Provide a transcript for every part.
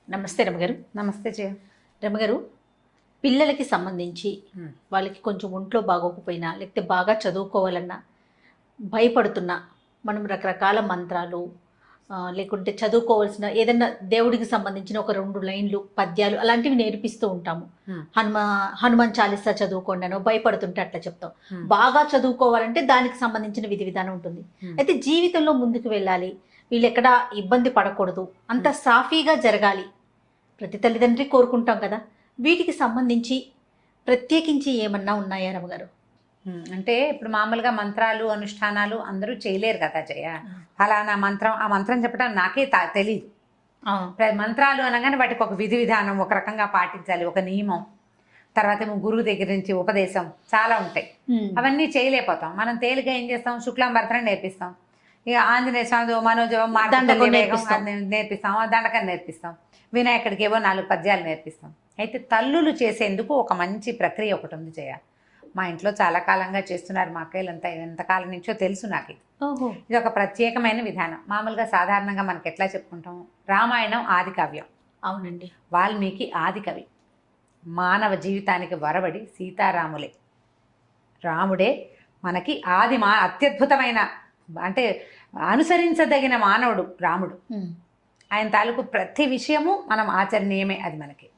నమస్తే రమగారు. నమస్తే జయ. రమగారు, పిల్లలకి సంబంధించి వాళ్ళకి కొంచెం ఒంట్లో బాగోకపోయినా లేకపోతే బాగా చదువుకోవాలన్నా భయపడుతున్నా మనం రకరకాల మంత్రాలు లేకుంటే చదువుకోవాల్సిన ఏదన్నా దేవుడికి సంబంధించిన ఒక 2 లైన్లు పద్యాలు అలాంటివి నేర్పిస్తూ ఉంటాము. హనుమాన్ చాలీసా చదువుకోండి అనో భయపడుతుంటే అట్లా చెప్తాం. బాగా చదువుకోవాలంటే దానికి సంబంధించిన విధి విధానం ఉంటుంది. అయితే జీవితంలో ముందుకు వెళ్ళాలి, వీళ్ళు ఎక్కడా ఇబ్బంది పడకూడదు, అంత సాఫీగా జరగాలి, ప్రతి తల్లిదండ్రి కోరుకుంటాం కదా. వీటికి సంబంధించి ప్రత్యేకించి ఏమన్నా ఉన్నాయా రమగారు? అంటే ఇప్పుడు మామూలుగా మంత్రాలు అనుష్ఠానాలు అందరూ చేయలేరు కదా జయ. ఫలానా మంత్రం, ఆ మంత్రం చెప్పడం నాకే తెలీదు. మంత్రాలు అనగానే వాటికి ఒక విధి విధానం ఒక రకంగా పాటించాలి, ఒక నియమం, తర్వాత గురువు దగ్గర నుంచి ఉపదేశం చాలా ఉంటాయి. అవన్నీ చేయలేకపోతాం. మనం తేలిగా ఏం చేస్తాం, శుక్లాంబరతనం నేర్పిస్తాం, ఇక ఆంజనేయ స్వామి మనోజవం నేర్పిస్తాం, దండకం నేర్పిస్తాం, వినాయకుడికి ఏవో 4 పద్యాలు నేర్పిస్తాం. అయితే తల్లులు చేసేందుకు ఒక మంచి ప్రక్రియ ఒకటి ఉంది జయ. మా ఇంట్లో చాలా కాలంగా చేస్తున్నారు, మా అక్కయ్యలంతా ఎంతకాలం నుంచో తెలుసు నాకు. ఇది ఒక ప్రత్యేకమైన విధానం. మామూలుగా సాధారణంగా మనకి ఎట్లా చెప్పుకుంటాం, రామాయణం ఆది కావ్యం. అవునండి. వాల్మీకి ఆది కవి. మానవ జీవితానికి వరబడి సీతారాములే, రాముడే మనకి అత్యద్భుతమైన, అంటే అనుసరించదగిన మానవుడు రాముడు. ఆయన తాలూకు ప్రతి విషయము మనం ఆచరణీయమే. అది మనకి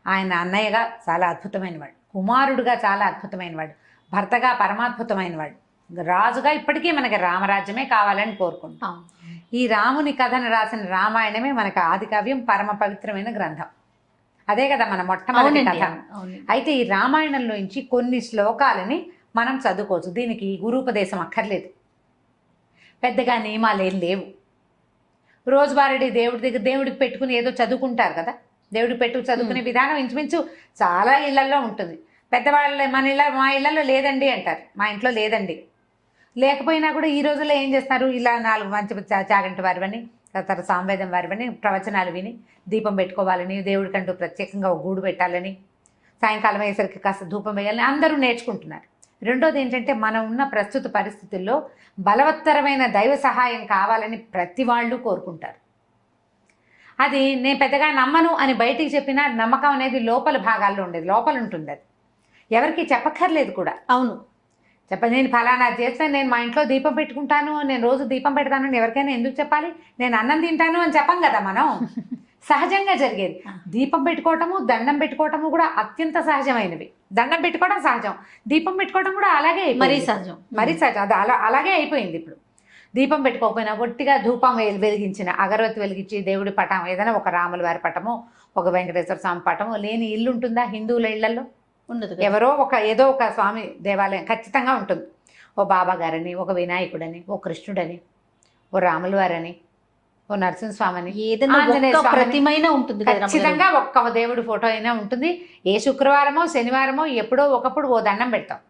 ఆయన అన్నయ్యగా చాలా అద్భుతమైన వాడు, కుమారుడుగా చాలా అద్భుతమైన వాడు, భర్తగా పరమాద్భుతమైన వాడు, రాజుగా ఇప్పటికీ మనకి రామరాజ్యమే కావాలని కోరుకుంటాం. ఈ రాముని కథను రాసిన రామాయణమే మనకు ఆది కావ్యం, పరమ పవిత్రమైన గ్రంథం. అదే కదా మన మొట్టమొదటి కథ. అయితే ఈ రామాయణంలోంచి కొన్ని శ్లోకాలని మనం చదువుకోవచ్చు. దీనికి గురూపదేశం అక్కర్లేదు, పెద్దగా నియమాలు ఏం లేవు. రోజువారీ దేవుడి దగ్గర దేవుడికి పెట్టుకుని ఏదో చదువుకుంటారు కదా, దేవుడికి పెట్టు చదువుకునే విధానం ఇంచుమించు చాలా ఇళ్లల్లో ఉంటుంది. పెద్దవాళ్ళ మా ఇళ్లలో లేదండి అంటారు, మా ఇంట్లో లేదండి. లేకపోయినా కూడా ఈ రోజుల్లో ఏం చేస్తున్నారు, ఇలా 4 మంచి చాగంటి వారివని, తర్వాత సాంవేదం వారివని ప్రవచనాలు విని దీపం పెట్టుకోవాలని, దేవుడికంటూ ప్రత్యేకంగా ఒక గూడు పెట్టాలని, సాయంకాలం అయ్యేసరికి కాస్త ధూపం వేయాలని అందరూ నేర్చుకుంటున్నారు. రెండోది ఏంటంటే, మనం ఉన్న ప్రస్తుత పరిస్థితుల్లో బలవత్తరమైన దైవ సహాయం కావాలని ప్రతి వాళ్ళు కోరుకుంటారు. అది నేను పెద్దగా నమ్మను అని బయటికి చెప్పినా నమ్మకం అనేది లోపల భాగాల్లో ఉండేది, లోపల ఉంటుంది. అది ఎవరికి చెప్పక్కర్లేదు కూడా. అవును, నేను ఫలానా చేస్తాను, నేను మా ఇంట్లో దీపం పెట్టుకుంటాను, నేను రోజు దీపం పెడతాను అని ఎవరికైనా ఎందుకు చెప్పాలి? నేను అన్నం తింటాను అని చెప్పం కదా మనం. సహజంగా జరిగేది. దీపం పెట్టుకోవటము, దండం పెట్టుకోవటము కూడా అత్యంత సహజమైనవి. దండం పెట్టుకోవడం సహజం, దీపం పెట్టుకోవడం కూడా అలాగే, మరీ సహజం. అది అలాగే అయిపోయింది. ఇప్పుడు దీపం పెట్టుకోకపోయినా ఒట్టిగా ధూపం వెలిగించిన, అగరవత్తి వెలిగించి దేవుడి పటం, ఏదైనా ఒక రాముల వారి పటము, ఒక వెంకటేశ్వర స్వామి పటము లేని ఇల్లు ఉంటుందా? హిందువుల ఇళ్లలో ఉండదు. ఎవరో ఏదో ఒక స్వామి దేవాలయం ఖచ్చితంగా ఉంటుంది. ఓ బాబా గారని, ఒక వినాయకుడని, ఓ కృష్ణుడని, ఓ రాముల వారని, ఓ నరసింహస్వామిని, ప్రతిమైన ఉంటుంది. ఖచ్చితంగా ఒక్క దేవుడి ఫోటో అయినా ఉంటుంది. ఏ శుక్రవారమో శనివారమో ఎప్పుడో ఒకప్పుడు ఓ దండం పెడతాం.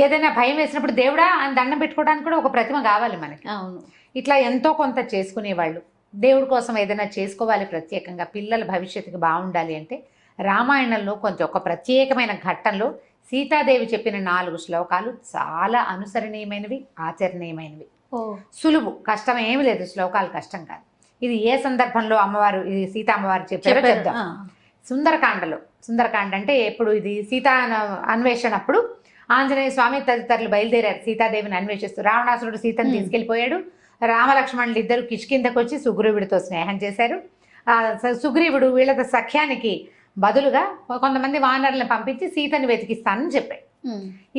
ఏదైనా భయం వేసినప్పుడు దేవుడా అని దండం పెట్టుకోవడానికి కూడా ఒక ప్రతిమ కావాలి మనకి. అవును. ఇట్లా ఎంతో కొంత చేసుకునేవాళ్ళు. దేవుడి కోసం ఏదైనా చేసుకోవాలి ప్రత్యేకంగా, పిల్లల భవిష్యత్తుకి బాగుండాలి అంటే రామాయణంలో కొంచెం ఒక ప్రత్యేకమైన ఘట్టంలో సీతాదేవి చెప్పిన 4 శ్లోకాలు చాలా అనుసరణీయమైనవి, ఆచరణీయమైనవి. సులువు, కష్టం ఏమి లేదు. శ్లోకాలు కష్టం కాదు. ఇది ఏ సందర్భంలో అమ్మవారు, ఇది సీతా అమ్మవారు చెప్పారో చెప్దాం. సుందరకాండ అంటే ఎప్పుడు, ఇది సీతా అన్వేషణప్పుడు ఆంజనేయ స్వామి తదితరులు బయలుదేరారు సీతాదేవిని అన్వేషిస్తూ. రావణాసురుడు సీతను తీసుకెళ్లిపోయాడు. రామలక్ష్మణులు ఇద్దరు కిష్కిందకు వచ్చి సుగ్రీవుడితో స్నేహం చేశారు. సుగ్రీవుడు వీళ్ళ సఖ్యానికి బదులుగా కొంతమంది వానరులను పంపించి సీతను వెతికిస్తానని చెప్పాడు.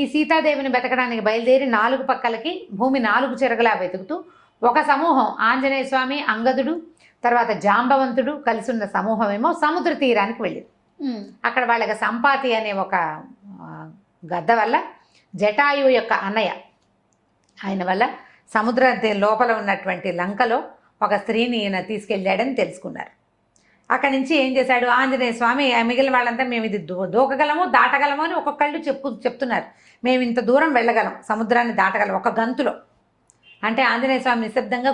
ఈ సీతాదేవిని వెతకడానికి బయలుదేరి 4 పక్కలకి భూమి 4 చెరగలా వెతుకుతూ ఒక సమూహం, ఆంజనేయ స్వామి, అంగదుడు, తర్వాత జాంబవంతుడు కలిసి ఉన్న సమూహం ఏమో సముద్ర తీరానికి వెళ్ళింది. అక్కడ వాళ్ళకి సంపాతి అనే ఒక గద్ద వల్ల, జటాయువు యొక్క అన్నయ్య ఆయన వల్ల సముద్ర లోపల ఉన్నటువంటి లంకలో ఒక స్త్రీని ఈయన తీసుకెళ్ళాడని తెలుసుకున్నారు. అక్కడి నుంచి ఏం చేశాడు ఆంజనేయ స్వామి, మిగిలిన వాళ్ళంతా మేము ఇది దూకగలము, దాటగలము అని ఒక్కొక్కళ్ళు చెప్తున్నారు. మేము ఇంత దూరం వెళ్ళగలం, సముద్రాన్ని దాటగలం ఒక గంతులో అంటే. ఆంజనేయ స్వామి నిశ్శబ్దంగా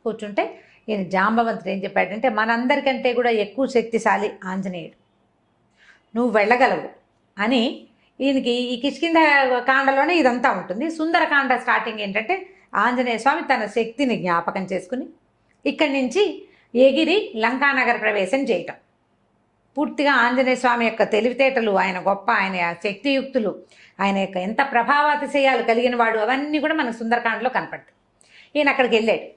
కూర్చుంటే ఈయన జాంబవంతుడు ఏం చెప్పాడంటే, మనందరికంటే కూడా ఎక్కువ శక్తిశాలి ఆంజనేయుడు, నువ్వు వెళ్ళగలవు అని. ఈయనకి ఈ కిష్కింద కాండలోనే ఇదంతా ఉంటుంది. సుందరకాండ స్టార్టింగ్ ఏంటంటే, ఆంజనేయ స్వామి తన శక్తిని జ్ఞాపకం చేసుకుని ఇక్కడి నుంచి ఎగిరి లంకానగర ప్రవేశం చేయటం. పూర్తిగా ఆంజనేయ స్వామి యొక్క తెలివితేటలు, ఆయన గొప్ప, ఆయన శక్తియుక్తులు, ఆయన యొక్క ఎంత ప్రభావాతిశయాలు కలిగిన వాడు, అవన్నీ కూడా మనకు సుందరకాండలో కనపడతాయి. ఈయన అక్కడికి వెళ్ళాడు,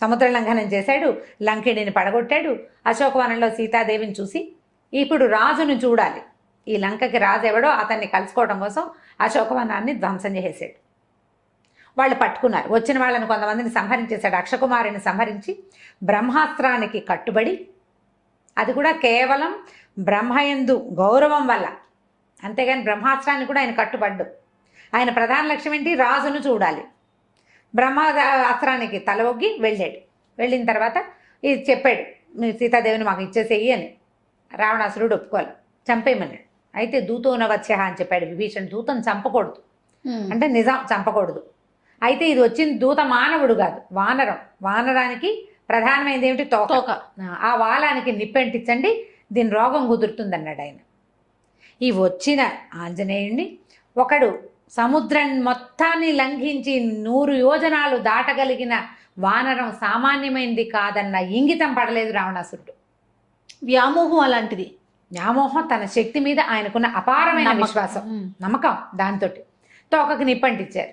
సముద్ర లంఘనం చేశాడు, లంకిడిని పడగొట్టాడు. అశోకవనంలో సీతాదేవిని చూసి ఇప్పుడు రాజును చూడాలి, ఈ లంకకి రాజు ఎవడో అతన్ని కలుసుకోవడం కోసం అశోకవనాన్ని ధ్వంసం చేసేసాడు. వాళ్ళు పట్టుకున్నారు. వచ్చిన వాళ్ళని కొంతమందిని సంహరించేశాడు. అక్షకుమారిని సంహరించి బ్రహ్మాస్త్రానికి కట్టుబడి, అది కూడా కేవలం బ్రహ్మయందు గౌరవం వల్ల, అంతేగాని బ్రహ్మాస్త్రాన్ని కూడా ఆయన కట్టుబడ్డు. ఆయన ప్రధాన లక్ష్యం ఏంటి? రాజును చూడాలి. బ్రహ్మాస్త్రానికి తల ఒగ్గి వెళ్ళాడు. వెళ్ళిన తర్వాత ఇది చెప్పాడు, మీరు సీతాదేవిని మాకు ఇచ్చేసేయి అని. రావణాసురుడు ఒప్పుకోవాలి, చంపేయమన్నాడు. అయితే దూతోనవత్స్య అని చెప్పాడు విభీషణ్. దూతను చంపకూడదు అంటే నిజం, చంపకూడదు. అయితే ఇది వచ్చిన దూత మానవుడు కాదు, వానరం. వానరానికి ప్రధానమైనది ఏమిటి? తోక. ఆ వాలానికి నిప్పెంటించండి, దీని రోగం కుదురుతుంది అన్నాడు ఆయన. ఈ వచ్చిన ఆంజనేయుణ్ణి ఒకడు సముద్రం మొత్తాన్ని లంఘించి 100 యోజనాలు దాటగలిగిన వానరం సామాన్యమైనది కాదన్న ఇంగితం పడలేదు రావణాసురుడు. వ్యామోహం అలాంటిది. వ్యామోహం, తన శక్తి మీద ఆయనకున్న అపారమైన విశ్వాసం, నమ్మకం, దాంతో తోకకి నిప్పంటించారు.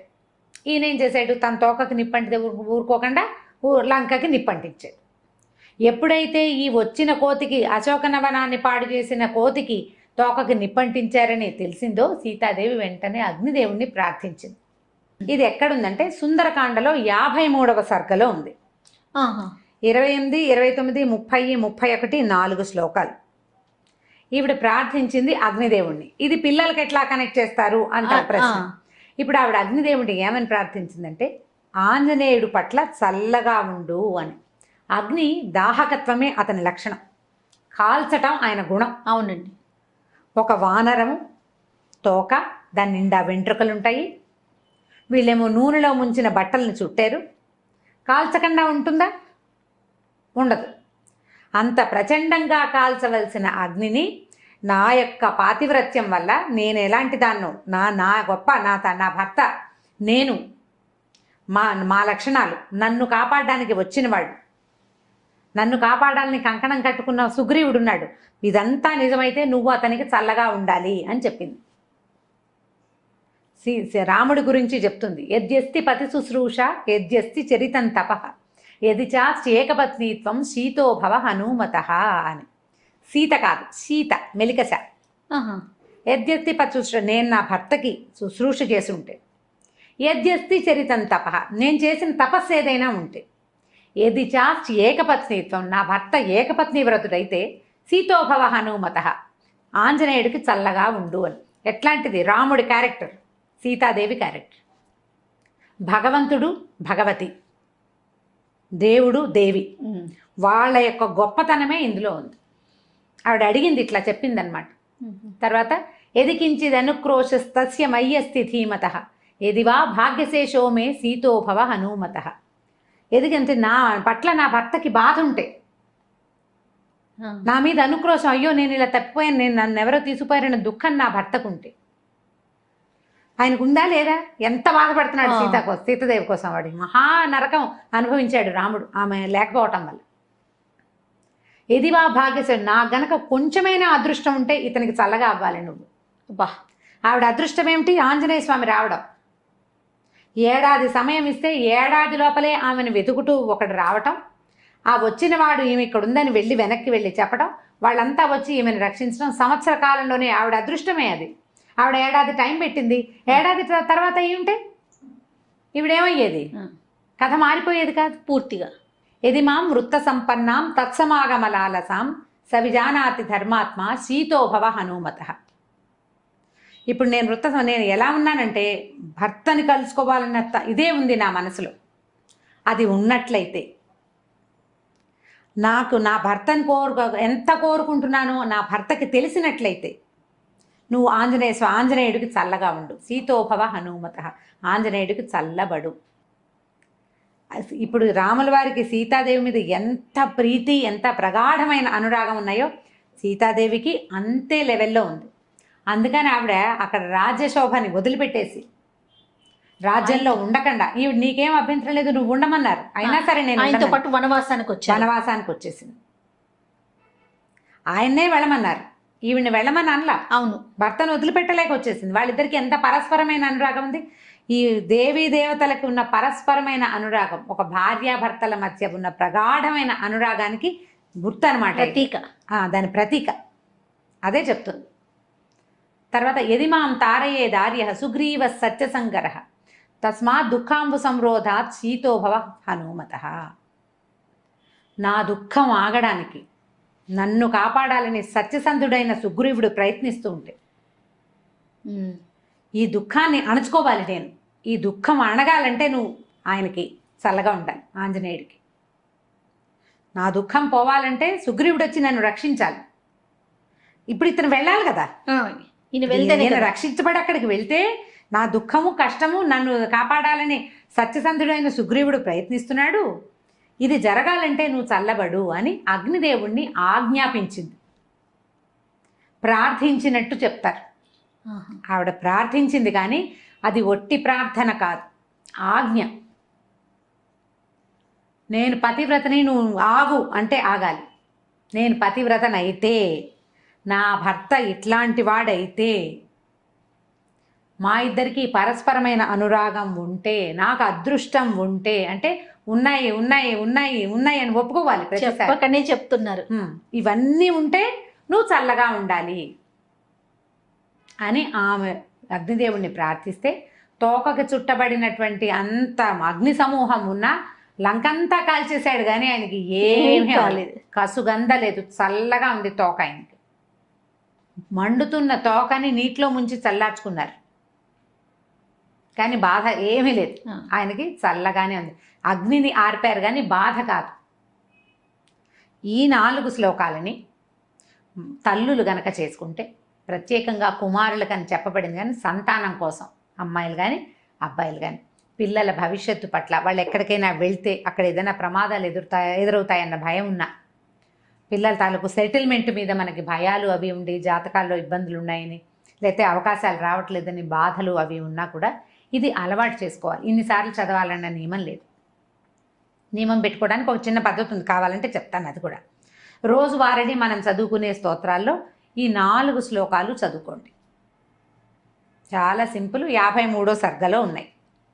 ఈయన ఏం చేశాడు? తన తోకకి నిప్పంటితే ఊరుకోకుండా లంకకి నిప్పంటించాడు. ఎప్పుడైతే ఈ వచ్చిన కోతికి, అశోకనవనాన్ని పాడు చేసిన కోతికి తోకకి నిప్పంటించారని తెలిసిందో సీతాదేవి వెంటనే అగ్నిదేవుణ్ణి ప్రార్థించింది. ఇది ఎక్కడుందంటే సుందరకాండలో 53వ సర్గలో ఉంది. 28, 29, 30, 31 4 శ్లోకాలు. ఈవిడ ప్రార్థించింది అగ్నిదేవుణ్ణి. ఇది పిల్లలకి ఎట్లా కనెక్ట్ చేస్తారు అంటారు ప్రశ్న. ఇప్పుడు ఆవిడ అగ్నిదేవుడిని ఏమని ప్రార్థించిందంటే, ఆంజనేయుడు పట్ల చల్లగా ఉండు అని. అగ్ని దాహకత్వమే అతని లక్షణం, కాల్చటం ఆయన గుణం. అవునండి. ఒక వానరము తోక, దాని నిండా వెంట్రుకలుంటాయి. వీళ్ళేమో నూనెలో ముంచిన బట్టలను చుట్టారు. కాల్చకుండా ఉంటుందా? ఉండదు. అంత ప్రచండంగా కాల్చవలసిన అగ్నిని నా యొక్క పాతివ్రత్యం వల్ల, నేను ఎలాంటి దాన్నో, నా గొప్ప, నా భర్త, నేను, మా లక్షణాలు, నన్ను కాపాడడానికి వచ్చినవాడు, నన్ను కాపాడాలని కంకణం కట్టుకున్న సుగ్రీవుడున్నాడు, ఇదంతా నిజమైతే నువ్వు అతనికి చల్లగా ఉండాలి అని చెప్పింది. రాముడి గురించి చెప్తుంది. యద్యస్తి పతి శుశ్రూష యద్యస్తి చరితం తపః యది చాస్యేకపత్నీత్వం శీతోభవ హనుమత అని. సీత కాదు, సీత, మెలికశ. యద్యస్తి పతి శుశ్రూష, నేను నా భర్తకి శుశ్రూష చేసి ఉంటే, యద్యస్తి చరితం తపః, నేను చేసిన తపస్సు ఏదైనా ఉంటే, యది చాస్తి ఏకపత్నీత్వం, నా భర్త ఏకపత్ని వ్రతుడైతే, సీతోభవ హనుమత, ఆంజనేయుడికి చల్లగా ఉండు అని. ఎట్లాంటిది? రాముడి క్యారెక్టర్, సీతాదేవి క్యారెక్టర్. భగవంతుడు, భగవతి, దేవుడు, దేవి, వాళ్ళ యొక్క గొప్పతనమే ఇందులో ఉంది. ఆవిడ అడిగింది, ఇట్లా చెప్పిందనమాట. తర్వాత ఎదికించిదనుక్రోశస్తస్య మయ్యస్తి ధీమత ఎదివా భాగ్యశేషో మే సీతోభవ హనుమత. ఎదిగంటే నా పట్ల నా భర్తకి బాధ ఉంటే, నా మీద అనుక్రోశం, అయ్యో నేను ఇలా తప్పిపోయాను, నేను నన్ను ఎవరో తీసుకుపోయారన్న దుఃఖం నా భర్తకుంటే, ఆయనకు ఉందా లేదా? ఎంత బాధపడుతున్నాడు సీతాదేవి కోసం. వాడి మహా నరకం అనుభవించాడు రాముడు ఆమె లేకపోవటం వల్ల. ఎదివా భాగ్యశేషం, నా గనక కొంచెమైనా అదృష్టం ఉంటే ఇతనికి చల్లగా అవ్వాలి నువ్వు. బా, ఆవిడ అదృష్టం ఏమిటి? ఆంజనేయ స్వామి రావడం. ఏడాది సమయం ఇస్తే ఏడాది లోపలే ఆమెను వెతుకుతూ ఒకడు రావటం, ఆ వచ్చిన వాడు ఈమె ఇక్కడ ఉందని వెళ్ళి వెనక్కి వెళ్ళి చెప్పడం, వాళ్ళంతా వచ్చి ఈమెను రక్షించడం, సంవత్సర కాలంలోనే ఆవిడ అదృష్టమే అది. ఆవిడ ఏడాది టైం పెట్టింది. ఏడాది తర్వాత ఏమిటే ఈవిడేమయ్యేది? కథ మారిపోయేది కాదు పూర్తిగా. ఎది మాం వృత్త సంపన్నాం తత్సమాగమలాలసాం సవిజానాతి ధర్మాత్మ శీతోభవ హనుమత. ఇప్పుడు నేను ఎలా ఉన్నానంటే, భర్తని కలుసుకోవాలన్న ఇదే ఉంది నా మనసులో. అది ఉన్నట్లయితే, నాకు నా భర్తని ఎంత కోరుకుంటున్నానో నా భర్తకి తెలిసినట్లయితే, నువ్వు ఆంజనేయుడికి చల్లగా ఉండు, సీతోభవ హనుమత, ఆంజనేయుడికి చల్లబడు. ఇప్పుడు రాముల వారికి సీతాదేవి మీద ఎంత ప్రీతి, ఎంత ప్రగాఢమైన అనురాగం ఉన్నాయో సీతాదేవికి అంతే లెవెల్లో ఉంది. అందుకని ఆవిడ అక్కడ రాజ్యశోభని వదిలిపెట్టేసి రాజ్యంలో ఉండకుండా ఈవిడ నీకేం అభ్యంతరం లేదు నువ్వు ఉండమన్నారు, అయినా సరే నేను ఆయనతో ఉండనని. పాటు వనవాసానికి వచ్చాను. వనవాసానికి వచ్చేసింది. ఆయన్నే వెళ్ళమన్నారు, ఈవిడ్ని వెళ్ళమని అనలా. అవును, భర్తను వదిలిపెట్టలేక వచ్చేసింది. వాళ్ళిద్దరికి ఎంత పరస్పరమైన అనురాగం ఉంది. ఈ దేవీ దేవతలకు ఉన్న పరస్పరమైన అనురాగం ఒక భార్యాభర్తల మధ్య ఉన్న ప్రగాఢమైన అనురాగానికి గుర్తు అనమాట, ప్రతీక. దాని ప్రతీక అదే చెప్తుంది. తర్వాత యదిమాం తారయే దార్య సుగ్రీవ సత్యసంగర తస్మాత్ దుఃఖాంబు సంరోధాత్ శీతోభవ హనుమత. నా దుఃఖం ఆగడానికి నన్ను కాపాడాలని సత్యసంధుడైన సుగ్రీవుడు ప్రయత్నిస్తూ ఉంటే ఈ దుఃఖాన్ని అణుచుకోవాలి నేను. ఈ దుఃఖం అణగాలంటే నువ్వు ఆయనకి చల్లగా ఉండాలి, ఆంజనేయుడికి. నా దుఃఖం పోవాలంటే సుగ్రీవుడు వచ్చి నన్ను రక్షించాలి. ఇప్పుడు ఇతను వెళ్ళాలి కదా, ఈయన వెళ్తేనే నేను కదా. రక్షించబడి అక్కడికి వెళ్తే నా దుఃఖము కష్టము నన్ను కాపాడాలని సత్యసంధుడైన సుగ్రీవుడు ప్రయత్నిస్తున్నాడు. ఇది జరగాలంటే నువ్వు చల్లబడు అని అగ్నిదేవుణ్ణి ఆజ్ఞాపించింది. ప్రార్థించినట్టు చెప్తారు. ఆవిడ ప్రార్థించింది కానీ అది ఒట్టి ప్రార్థన కాదు, ఆజ్ఞ. నేను పతివ్రతని, నువ్వు ఆగు అంటే ఆగాలి. నేను పతివ్రతనైతే, నా భర్త ఇట్లాంటి వాడైతే, మా ఇద్దరికి పరస్పరమైన అనురాగం ఉంటే, నాకు అదృష్టం ఉంటే, అంటే ఉన్నాయి ఉన్నాయి ఉన్నాయి ఉన్నాయి అని ఒప్పుకోవాలి ప్రతిసారి. చెప్పకనే చెప్తున్నారు. ఇవన్నీ ఉంటే నువ్వు చల్లగా ఉండాలి అని ఆమె అగ్నిదేవుణ్ణి ప్రార్థిస్తే తోకకి చుట్టబడినటువంటి అంత అగ్ని సమూహం ఉన్నా లంకంతా కాల్చేశాడు కానీ ఆయనకి ఏమీ కాలేదు, కసుగంధ లేదు, చల్లగా ఉంది తోక. ఆయనకి మండుతున్న తోకని నీటిలో ముంచి చల్లార్చుకున్నారు కానీ బాధ ఏమీ లేదు, ఆయనకి చల్లగానే ఉంది. అగ్నిని ఆర్పారు కానీ బాధ కాదు. ఈ 4 శ్లోకాలని తల్లులు గనక చేసుకుంటే, ప్రత్యేకంగా కుమారులకని చెప్పబడింది కానీ సంతానం కోసం, అమ్మాయిలు కానీ అబ్బాయిలు కానీ, పిల్లల భవిష్యత్తు పట్ల, వాళ్ళు ఎక్కడికైనా వెళ్తే అక్కడ ఏదైనా ప్రమాదాలు ఎదురవుతాయన్న భయం ఉన్నా, పిల్లల తాలూకు సెటిల్మెంట్ మీద మనకి భయాలు అవి ఉండి జాతకాల్లో ఇబ్బందులు ఉన్నాయని, లేకపోతే అవకాశాలు రావట్లేదని బాధలు అవి ఉన్నా కూడా ఇది అలవాటు చేసుకోవాలి. ఇన్నిసార్లు చదవాలన్న నియమం లేదు. నియమం పెట్టుకోవడానికి ఒక చిన్న పద్ధతి ఉంది, కావాలంటే చెప్తాను అది కూడా. రోజువారీ మనం చదువుకునే స్తోత్రాల్లో ఈ 4 శ్లోకాలు చదువుకోండి. చాలా సింపుల్. 53వ సర్గలో ఉన్నాయి.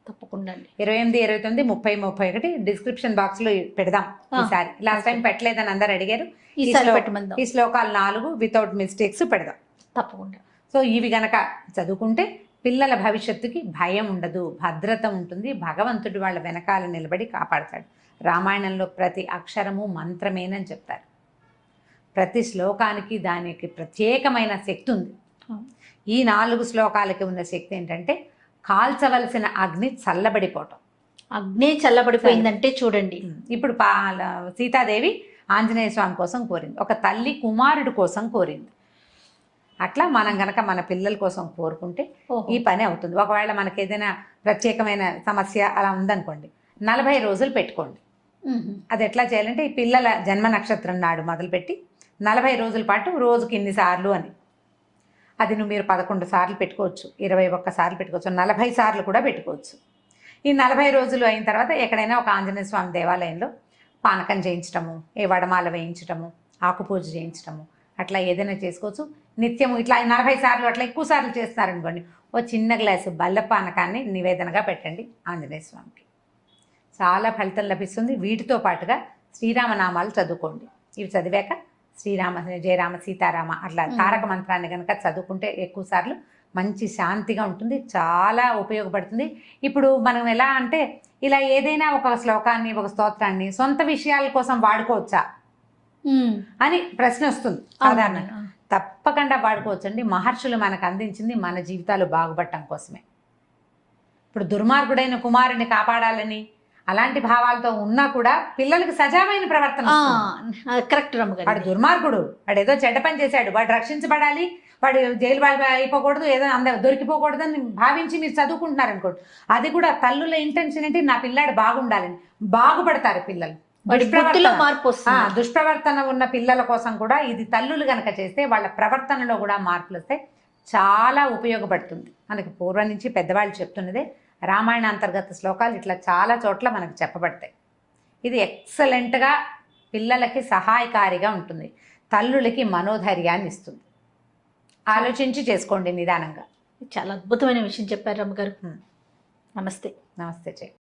తప్పకుండా 28, 29, 30, 31 డిస్క్రిప్షన్ బాక్స్లో పెడదాం ఈసారి. లాస్ట్ టైం పెట్టలేదని అందరు అడిగారు. ఈ శ్లోకాలు 4 వితౌట్ మిస్టేక్స్ పెడదాం తప్పకుండా. సో ఇవి గనక చదువుకుంటే పిల్లల భవిష్యత్తుకి భయం ఉండదు, భద్రత ఉంటుంది. భగవంతుడు వాళ్ళ వెనకాల నిలబడి కాపాడతాడు. రామాయణంలో ప్రతి అక్షరము మంత్రమేనని చెప్తారు. ప్రతి శ్లోకానికి దానికి ప్రత్యేకమైన శక్తి ఉంది. ఈ 4 శ్లోకాలకి ఉన్న శక్తి ఏంటంటే కాల్చవలసిన అగ్ని చల్లబడిపోవటం. అగ్ని చల్లబడిపోయిందంటే చూడండి, ఇప్పుడు సీతాదేవి ఆంజనేయ స్వామి కోసం కోరింది, ఒక తల్లి కుమారుడు కోసం కోరింది. అట్లా మనం గనక మన పిల్లల కోసం కోరుకుంటే ఈ పని అవుతుంది. ఒకవేళ మనకి ఏదైనా ప్రత్యేకమైన సమస్య అలా ఉందనుకోండి, 40 రోజులు పెట్టుకోండి. అది ఎట్లా చేయాలంటే ఈ పిల్లల జన్మ నక్షత్రం నాడు మొదలుపెట్టి 40 రోజుల పాటు రోజుకి ఇన్నిసార్లు అని, అది మీరు 11 సార్లు పెట్టుకోవచ్చు, 21 సార్లు పెట్టుకోవచ్చు, 40 సార్లు కూడా పెట్టుకోవచ్చు. ఈ 40 రోజులు అయిన తర్వాత ఎక్కడైనా ఒక ఆంజనేయ స్వామి దేవాలయంలో పానకం చేయించటము, ఏ వడమాల వేయించటము, ఆకుపూజ చేయించటము, అట్లా ఏదైనా చేసుకోవచ్చు. నిత్యము ఇట్లా 40 సార్లు అట్లా ఎక్కువ సార్లు చేస్తున్నారనుకోండి, ఓ చిన్న గ్లాసు బల్ల పానకాన్ని నివేదనగా పెట్టండి ఆంజనేయ స్వామికి. చాలా ఫలితం లభిస్తుంది. వీటితో పాటుగా శ్రీరామనామాలు చదువుకోండి. ఇవి చదివాక శ్రీరామ జయరామ సీతారామ అట్లా తారక మంత్రాన్ని కనుక చదువుకుంటే ఎక్కువ సార్లు మంచి శాంతిగా ఉంటుంది, చాలా ఉపయోగపడుతుంది. ఇప్పుడు మనం ఎలా అంటే ఇలా ఏదైనా ఒక శ్లోకాన్ని ఒక స్తోత్రాన్ని సొంత విషయాల కోసం వాడుకోవచ్చా అని ప్రశ్న వస్తుంది సాధారణంగా. తప్పకుండా వాడుకోవచ్చండి. మహర్షులు మనకు అందించింది మన జీవితాలు బాగుపడటం కోసమే. ఇప్పుడు దుర్మార్గుడైన కుమారుని కాపాడాలని అలాంటి భావాలతో ఉన్నా కూడా పిల్లలకి సజావైన ప్రవర్తన. కరెక్ట్ రమ్మగారు. వాడు దుర్మార్గుడు, వాడు ఏదో చెడ్డ పని చేశాడు, వాడు రక్షించబడాలి, వాడు జైలు వాళ్ళు అయిపోకూడదు, ఏదో దొరికిపోకూడదు అని భావించి మీరు చదువుకుంటున్నారు అనుకోండి. అది కూడా తల్లుల ఇంటెన్షన్ ఏంటి, నా పిల్లాడు బాగుండాలని. బాగుపడతారు పిల్లలు. దుష్ప్రవర్తన ఉన్న పిల్లల కోసం కూడా ఇది తల్లులు గనక చేస్తే వాళ్ళ ప్రవర్తనలో కూడా మార్పులు వస్తే చాలా ఉపయోగపడుతుంది. మనకి పూర్వం నుంచి పెద్దవాళ్ళు చెప్తున్నదే రామాయణ అంతర్గత శ్లోకాలు ఇట్లా చాలా చోట్ల మనకు చెప్పబడతాయి. ఇది ఎక్సలెంట్గా పిల్లలకి సహాయకారిగా ఉంటుంది, తల్లులకి మనోధైర్యాన్ని ఇస్తుంది. ఆలోచించి చేసుకోండి నిదానంగా. చాలా అద్భుతమైన విషయం చెప్పారు రమ్మగారు. హ్మ్. నమస్తే. నమస్తే చెయ్యి.